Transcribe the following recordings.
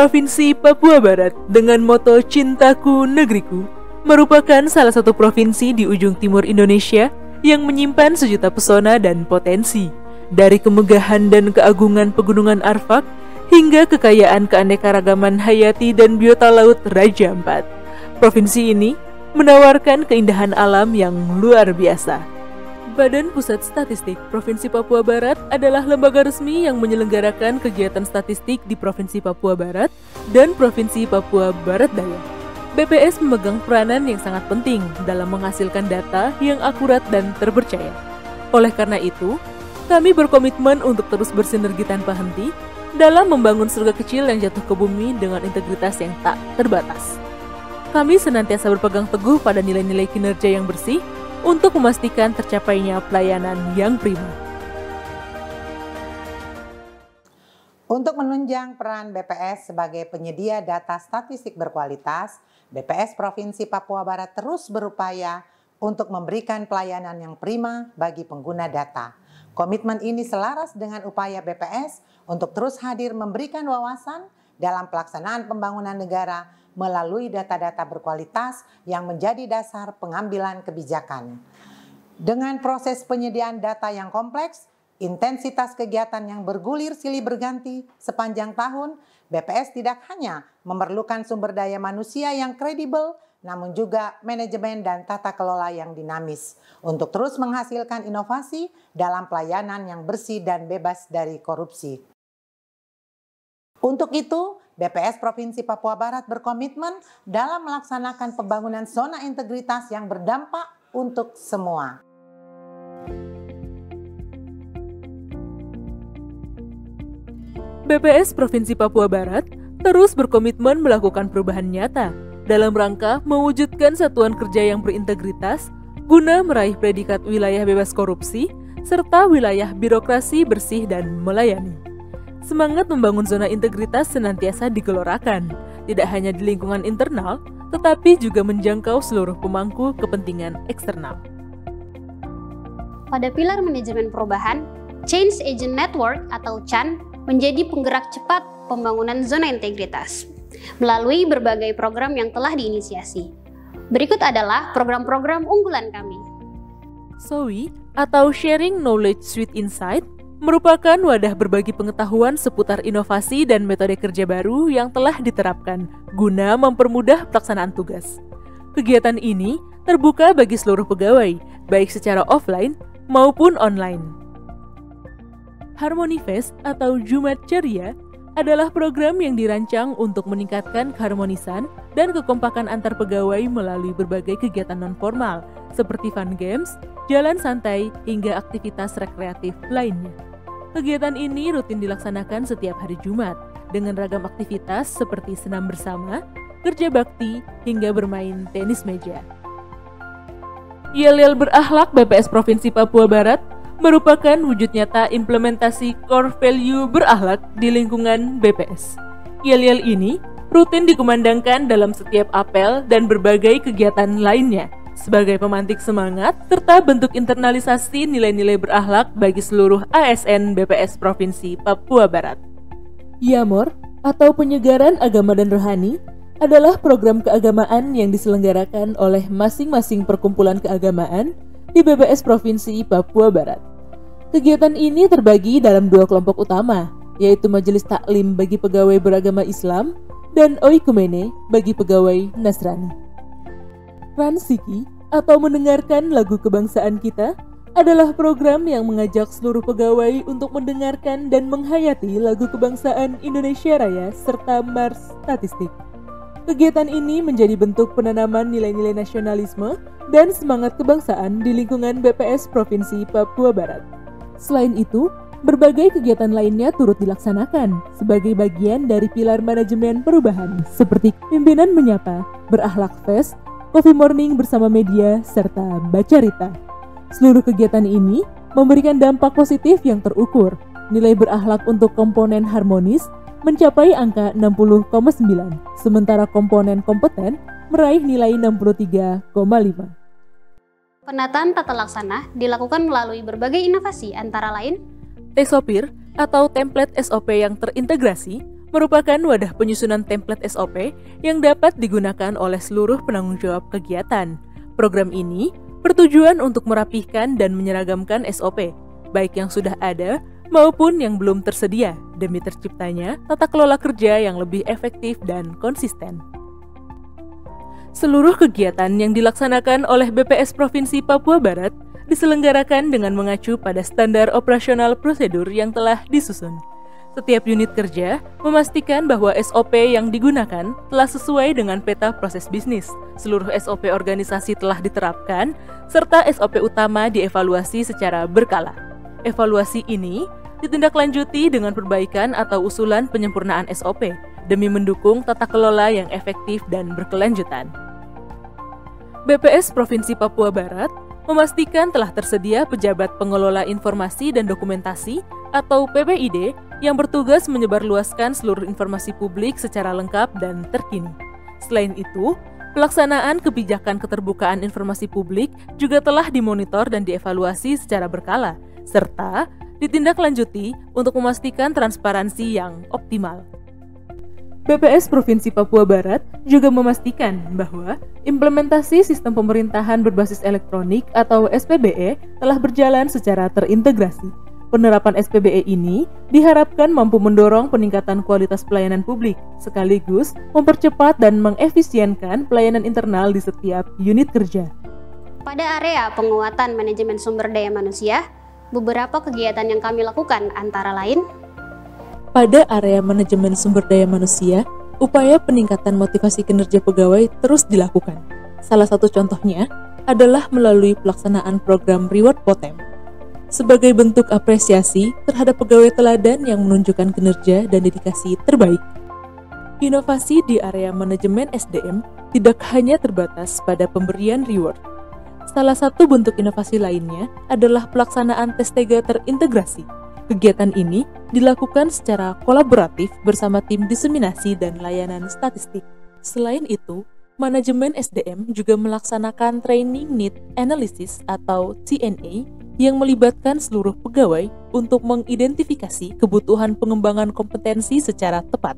Provinsi Papua Barat dengan moto Cintaku Negeriku merupakan salah satu provinsi di ujung timur Indonesia yang menyimpan sejuta pesona dan potensi. Dari kemegahan dan keagungan pegunungan Arfak hingga kekayaan keanekaragaman hayati dan biota laut Raja Ampat. Provinsi ini menawarkan keindahan alam yang luar biasa. Badan Pusat Statistik Provinsi Papua Barat adalah lembaga resmi yang menyelenggarakan kegiatan statistik di Provinsi Papua Barat dan Provinsi Papua Barat Daya. BPS memegang peranan yang sangat penting dalam menghasilkan data yang akurat dan terpercaya. Oleh karena itu, kami berkomitmen untuk terus bersinergi tanpa henti dalam membangun surga kecil yang jatuh ke bumi dengan integritas yang tak terbatas. Kami senantiasa berpegang teguh pada nilai-nilai kinerja yang bersih untuk memastikan tercapainya pelayanan yang prima. Untuk menunjang peran BPS sebagai penyedia data statistik berkualitas, BPS Provinsi Papua Barat terus berupaya untuk memberikan pelayanan yang prima bagi pengguna data. Komitmen ini selaras dengan upaya BPS untuk terus hadir memberikan wawasan dalam pelaksanaan pembangunan negara melalui data-data berkualitas yang menjadi dasar pengambilan kebijakan. Dengan proses penyediaan data yang kompleks, intensitas kegiatan yang bergulir silih berganti sepanjang tahun, BPS tidak hanya memerlukan sumber daya manusia yang kredibel, namun juga manajemen dan tata kelola yang dinamis untuk terus menghasilkan inovasi dalam pelayanan yang bersih dan bebas dari korupsi. Untuk itu, BPS Provinsi Papua Barat berkomitmen dalam melaksanakan pembangunan zona integritas yang berdampak untuk semua. BPS Provinsi Papua Barat terus berkomitmen melakukan perubahan nyata dalam rangka mewujudkan satuan kerja yang berintegritas guna meraih predikat wilayah bebas korupsi serta wilayah birokrasi bersih dan melayani. Semangat membangun zona integritas senantiasa digelorakan, tidak hanya di lingkungan internal, tetapi juga menjangkau seluruh pemangku kepentingan eksternal. Pada pilar manajemen perubahan, Change Agent Network atau CHAN menjadi penggerak cepat pembangunan zona integritas melalui berbagai program yang telah diinisiasi. Berikut adalah program-program unggulan kami. SOWI atau Sharing Knowledge Suite Insight merupakan wadah berbagi pengetahuan seputar inovasi dan metode kerja baru yang telah diterapkan guna mempermudah pelaksanaan tugas. Kegiatan ini terbuka bagi seluruh pegawai, baik secara offline maupun online. Harmony Fest atau Jumat Ceria adalah program yang dirancang untuk meningkatkan keharmonisan dan kekompakan antar pegawai melalui berbagai kegiatan non-formal seperti fun games, jalan santai, hingga aktivitas rekreatif lainnya. Kegiatan ini rutin dilaksanakan setiap hari Jumat dengan ragam aktivitas seperti senam bersama, kerja bakti, hingga bermain tenis meja. Yel-Yel Berakhlak BPS Provinsi Papua Barat merupakan wujud nyata implementasi core value berakhlak di lingkungan BPS. Yel-Yel ini rutin dikumandangkan dalam setiap apel dan berbagai kegiatan lainnya sebagai pemantik semangat serta bentuk internalisasi nilai-nilai berakhlak bagi seluruh ASN BPS Provinsi Papua Barat. Yamor atau penyegaran agama dan rohani adalah program keagamaan yang diselenggarakan oleh masing-masing perkumpulan keagamaan di BPS Provinsi Papua Barat. Kegiatan ini terbagi dalam dua kelompok utama, yaitu Majelis Taklim bagi pegawai beragama Islam dan Oikumene bagi pegawai Nasrani. Ransiki atau mendengarkan lagu kebangsaan kita adalah program yang mengajak seluruh pegawai untuk mendengarkan dan menghayati lagu kebangsaan Indonesia Raya serta Mars Statistik. Kegiatan ini menjadi bentuk penanaman nilai-nilai nasionalisme dan semangat kebangsaan di lingkungan BPS Provinsi Papua Barat. Selain itu, berbagai kegiatan lainnya turut dilaksanakan sebagai bagian dari pilar manajemen perubahan seperti pimpinan menyapa, berakhlak fest, Coffee Morning bersama media, serta Baca Rita. Seluruh kegiatan ini memberikan dampak positif yang terukur. Nilai berakhlak untuk komponen harmonis mencapai angka 60,9, sementara komponen kompeten meraih nilai 63,5. Penataan tata laksana dilakukan melalui berbagai inovasi antara lain T-Sopir atau template SOP yang terintegrasi merupakan wadah penyusunan template SOP yang dapat digunakan oleh seluruh penanggung jawab kegiatan. Program ini bertujuan untuk merapihkan dan menyeragamkan SOP, baik yang sudah ada maupun yang belum tersedia, demi terciptanya tata kelola kerja yang lebih efektif dan konsisten. Seluruh kegiatan yang dilaksanakan oleh BPS Provinsi Papua Barat diselenggarakan dengan mengacu pada standar operasional prosedur yang telah disusun. Setiap unit kerja memastikan bahwa SOP yang digunakan telah sesuai dengan peta proses bisnis. Seluruh SOP organisasi telah diterapkan, serta SOP utama dievaluasi secara berkala. Evaluasi ini ditindaklanjuti dengan perbaikan atau usulan penyempurnaan SOP demi mendukung tata kelola yang efektif dan berkelanjutan. BPS Provinsi Papua Barat memastikan telah tersedia pejabat pengelola informasi dan dokumentasi atau PPID yang bertugas menyebarluaskan seluruh informasi publik secara lengkap dan terkini. Selain itu, pelaksanaan kebijakan keterbukaan informasi publik juga telah dimonitor dan dievaluasi secara berkala, serta ditindaklanjuti untuk memastikan transparansi yang optimal. BPS Provinsi Papua Barat juga memastikan bahwa implementasi sistem pemerintahan berbasis elektronik atau SPBE telah berjalan secara terintegrasi. Penerapan SPBE ini diharapkan mampu mendorong peningkatan kualitas pelayanan publik, sekaligus mempercepat dan mengefisienkan pelayanan internal di setiap unit kerja. Pada area penguatan manajemen sumber daya manusia, beberapa kegiatan yang kami lakukan antara lain: pada area manajemen sumber daya manusia, upaya peningkatan motivasi kinerja pegawai terus dilakukan. Salah satu contohnya adalah melalui pelaksanaan program Reward Potem. Sebagai bentuk apresiasi terhadap pegawai teladan yang menunjukkan kinerja dan dedikasi terbaik. Inovasi di area manajemen SDM tidak hanya terbatas pada pemberian reward. Salah satu bentuk inovasi lainnya adalah pelaksanaan tes TEGA terintegrasi. Kegiatan ini dilakukan secara kolaboratif bersama tim diseminasi dan layanan statistik. Selain itu, manajemen SDM juga melaksanakan Training Need Analysis atau TNA yang melibatkan seluruh pegawai untuk mengidentifikasi kebutuhan pengembangan kompetensi secara tepat.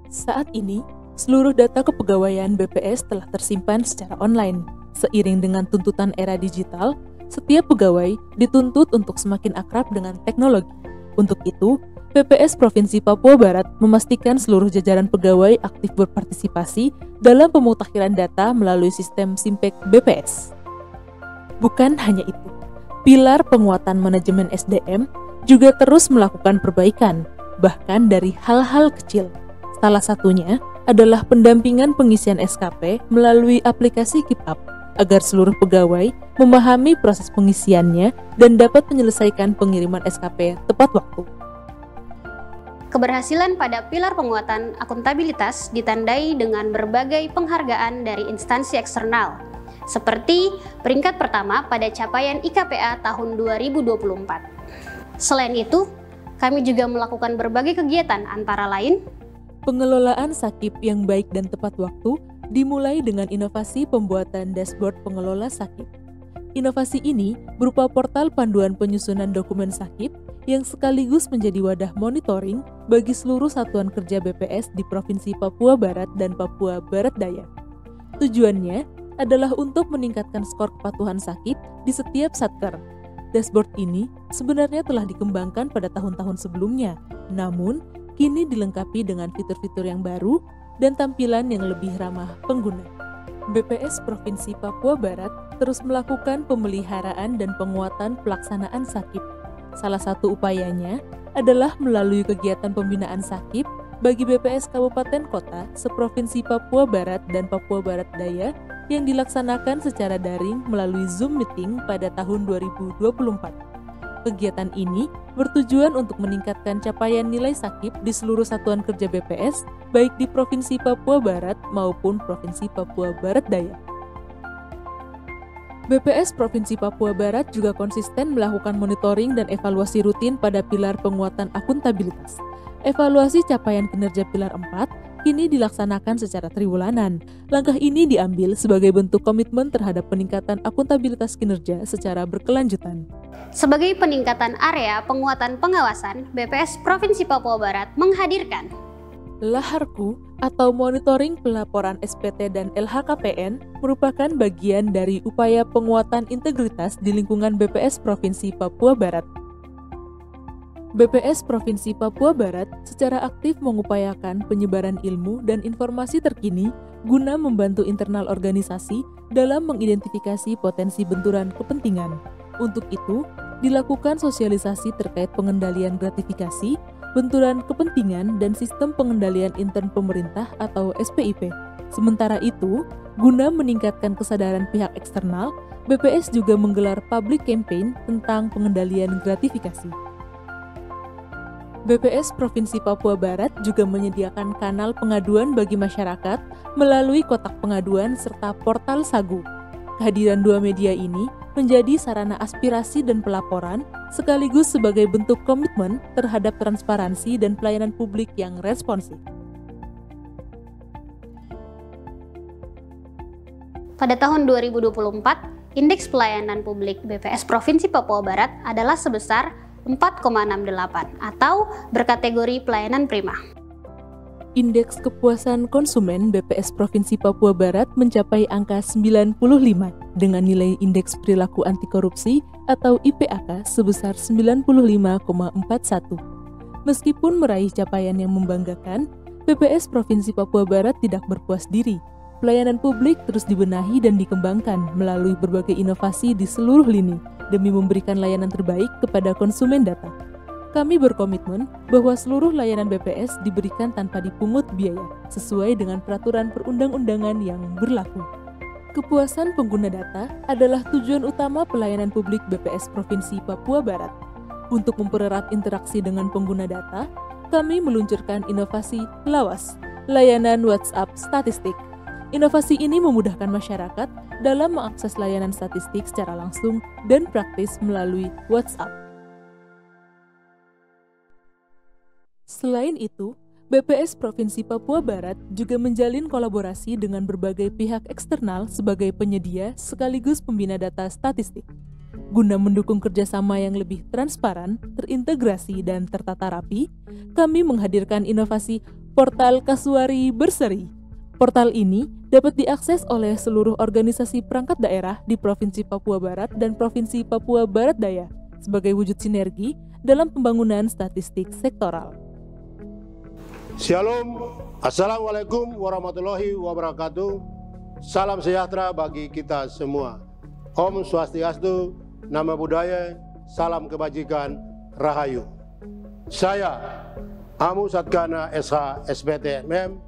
Saat ini, seluruh data kepegawaian BPS telah tersimpan secara online. Seiring dengan tuntutan era digital, setiap pegawai dituntut untuk semakin akrab dengan teknologi. Untuk itu, BPS Provinsi Papua Barat memastikan seluruh jajaran pegawai aktif berpartisipasi dalam pemutakhiran data melalui sistem Simpek BPS. Bukan hanya itu, pilar penguatan manajemen SDM juga terus melakukan perbaikan, bahkan dari hal-hal kecil. Salah satunya adalah pendampingan pengisian SKP melalui aplikasi KeepUp, agar seluruh pegawai memahami proses pengisiannya dan dapat menyelesaikan pengiriman SKP tepat waktu. Keberhasilan pada pilar penguatan akuntabilitas ditandai dengan berbagai penghargaan dari instansi eksternal, seperti peringkat pertama pada capaian IKPA tahun 2024. Selain itu, kami juga melakukan berbagai kegiatan antara lain: pengelolaan sakip yang baik dan tepat waktu dimulai dengan inovasi pembuatan dashboard pengelola sakip. Inovasi ini berupa portal panduan penyusunan dokumen sakip yang sekaligus menjadi wadah monitoring bagi seluruh satuan kerja BPS di Provinsi Papua Barat dan Papua Barat Daya. Tujuannya adalah untuk meningkatkan skor kepatuhan sakip di setiap satker. Dashboard ini sebenarnya telah dikembangkan pada tahun-tahun sebelumnya, namun kini dilengkapi dengan fitur-fitur yang baru dan tampilan yang lebih ramah pengguna. BPS Provinsi Papua Barat terus melakukan pemeliharaan dan penguatan pelaksanaan sakip. Salah satu upayanya adalah melalui kegiatan pembinaan sakip bagi BPS Kabupaten Kota seprovinsi Papua Barat dan Papua Barat Daya yang dilaksanakan secara daring melalui Zoom Meeting pada tahun 2024. Kegiatan ini bertujuan untuk meningkatkan capaian nilai sakip di seluruh satuan kerja BPS, baik di Provinsi Papua Barat maupun Provinsi Papua Barat Daya. BPS Provinsi Papua Barat juga konsisten melakukan monitoring dan evaluasi rutin pada pilar penguatan akuntabilitas. Evaluasi capaian kinerja pilar 4 kini dilaksanakan secara triwulanan. Langkah ini diambil sebagai bentuk komitmen terhadap peningkatan akuntabilitas kinerja secara berkelanjutan. Sebagai peningkatan area penguatan pengawasan, BPS Provinsi Papua Barat menghadirkan LAHARKU atau Monitoring Pelaporan SPT dan LHKPN merupakan bagian dari upaya penguatan integritas di lingkungan BPS Provinsi Papua Barat. BPS Provinsi Papua Barat secara aktif mengupayakan penyebaran ilmu dan informasi terkini guna membantu internal organisasi dalam mengidentifikasi potensi benturan kepentingan. Untuk itu, dilakukan sosialisasi terkait pengendalian gratifikasi, benturan kepentingan, dan sistem pengendalian intern pemerintah atau SPIP. Sementara itu, guna meningkatkan kesadaran pihak eksternal, BPS juga menggelar public campaign tentang pengendalian gratifikasi. BPS Provinsi Papua Barat juga menyediakan kanal pengaduan bagi masyarakat melalui kotak pengaduan serta portal Sagu. Kehadiran dua media ini menjadi sarana aspirasi dan pelaporan sekaligus sebagai bentuk komitmen terhadap transparansi dan pelayanan publik yang responsif. Pada tahun 2024, Indeks Pelayanan Publik BPS Provinsi Papua Barat adalah sebesar 4,68 atau berkategori pelayanan prima. Indeks kepuasan konsumen BPS Provinsi Papua Barat mencapai angka 95 dengan nilai indeks perilaku anti korupsi atau IPAK sebesar 95,41. Meskipun meraih capaian yang membanggakan, BPS Provinsi Papua Barat tidak berpuas diri. Pelayanan publik terus dibenahi dan dikembangkan melalui berbagai inovasi di seluruh lini demi memberikan layanan terbaik kepada konsumen data. Kami berkomitmen bahwa seluruh layanan BPS diberikan tanpa dipungut biaya, sesuai dengan peraturan perundang-undangan yang berlaku. Kepuasan pengguna data adalah tujuan utama pelayanan publik BPS Provinsi Papua Barat. Untuk mempererat interaksi dengan pengguna data, kami meluncurkan inovasi LAWAS, layanan WhatsApp statistik. Inovasi ini memudahkan masyarakat dalam mengakses layanan statistik secara langsung dan praktis melalui WhatsApp. Selain itu, BPS Provinsi Papua Barat juga menjalin kolaborasi dengan berbagai pihak eksternal sebagai penyedia sekaligus pembina data statistik. Guna mendukung kerjasama yang lebih transparan, terintegrasi, dan tertata rapi, kami menghadirkan inovasi Portal Kasuari Berseri. Portal ini dapat diakses oleh seluruh organisasi perangkat daerah di Provinsi Papua Barat dan Provinsi Papua Barat Daya sebagai wujud sinergi dalam pembangunan statistik sektoral. Shalom, Assalamualaikum warahmatullahi wabarakatuh. Salam sejahtera bagi kita semua. Om Swastiastu, Nama Budaya, Salam Kebajikan, Rahayu. Saya, Amu Satkana SH SPT MM,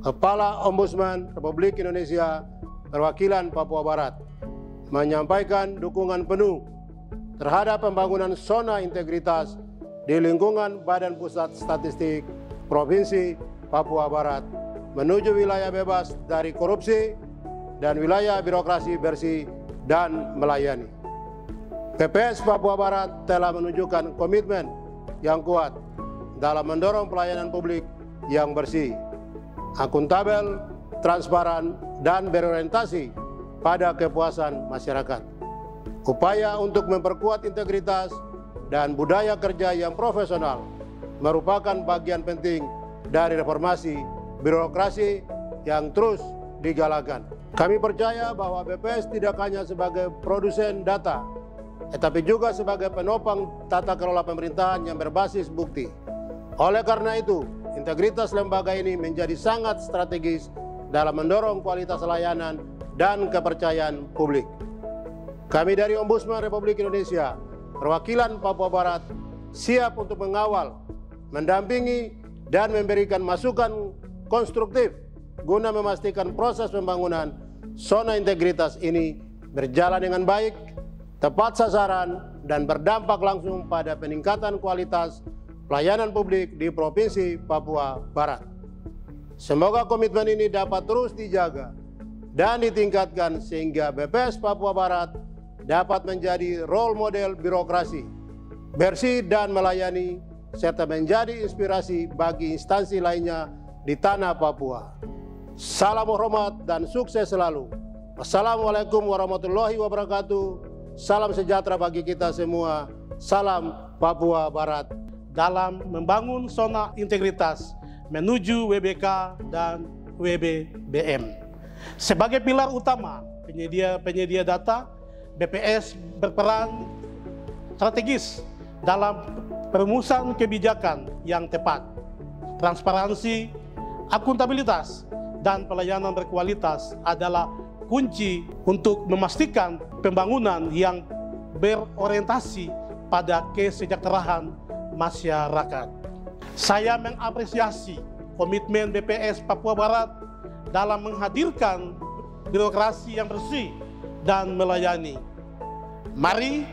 Kepala Ombudsman Republik Indonesia Perwakilan Papua Barat, menyampaikan dukungan penuh terhadap pembangunan zona integritas di lingkungan Badan Pusat Statistik Provinsi Papua Barat menuju wilayah bebas dari korupsi dan wilayah birokrasi bersih dan melayani. BPS Papua Barat telah menunjukkan komitmen yang kuat dalam mendorong pelayanan publik yang bersih, akuntabel, transparan, dan berorientasi pada kepuasan masyarakat. Upaya untuk memperkuat integritas dan budaya kerja yang profesional merupakan bagian penting dari reformasi birokrasi yang terus digalakan. Kami percaya bahwa BPS tidak hanya sebagai produsen data, tetapi juga sebagai penopang tata kelola pemerintahan yang berbasis bukti. Oleh karena itu, integritas lembaga ini menjadi sangat strategis dalam mendorong kualitas layanan dan kepercayaan publik. Kami dari Ombudsman Republik Indonesia, perwakilan Papua Barat, siap untuk mengawal, mendampingi, dan memberikan masukan konstruktif guna memastikan proses pembangunan zona integritas ini berjalan dengan baik, tepat sasaran, dan berdampak langsung pada peningkatan kualitas pelayanan publik di Provinsi Papua Barat. Semoga komitmen ini dapat terus dijaga dan ditingkatkan sehingga BPS Papua Barat dapat menjadi role model birokrasi, bersih dan melayani, serta menjadi inspirasi bagi instansi lainnya di tanah Papua. Salam hormat dan sukses selalu. Wassalamualaikum warahmatullahi wabarakatuh. Salam sejahtera bagi kita semua. Salam Papua Barat. Dalam membangun zona integritas menuju WBK dan WBBM. Sebagai pilar utama penyedia data, BPS berperan strategis dalam perumusan kebijakan yang tepat, transparansi, akuntabilitas, dan pelayanan berkualitas adalah kunci untuk memastikan pembangunan yang berorientasi pada kesejahteraan masyarakat. Saya mengapresiasi komitmen BPS Papua Barat dalam menghadirkan birokrasi yang bersih dan melayani. Mari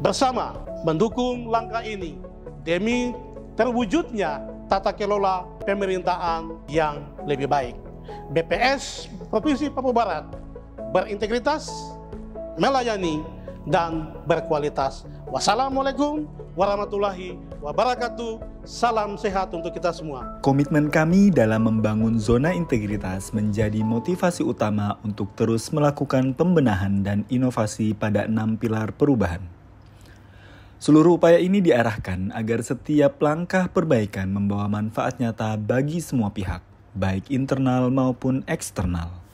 bersama mendukung langkah ini demi terwujudnya tata kelola pemerintahan yang lebih baik. BPS Provinsi Papua Barat berintegritas, melayani, dan berkualitas. Wassalamualaikum warahmatullahi wabarakatuh. Salam sehat untuk kita semua. Komitmen kami dalam membangun zona integritas menjadi motivasi utama untuk terus melakukan pembenahan dan inovasi pada 6 pilar perubahan. Seluruh upaya ini diarahkan agar setiap langkah perbaikan membawa manfaat nyata bagi semua pihak, baik internal maupun eksternal.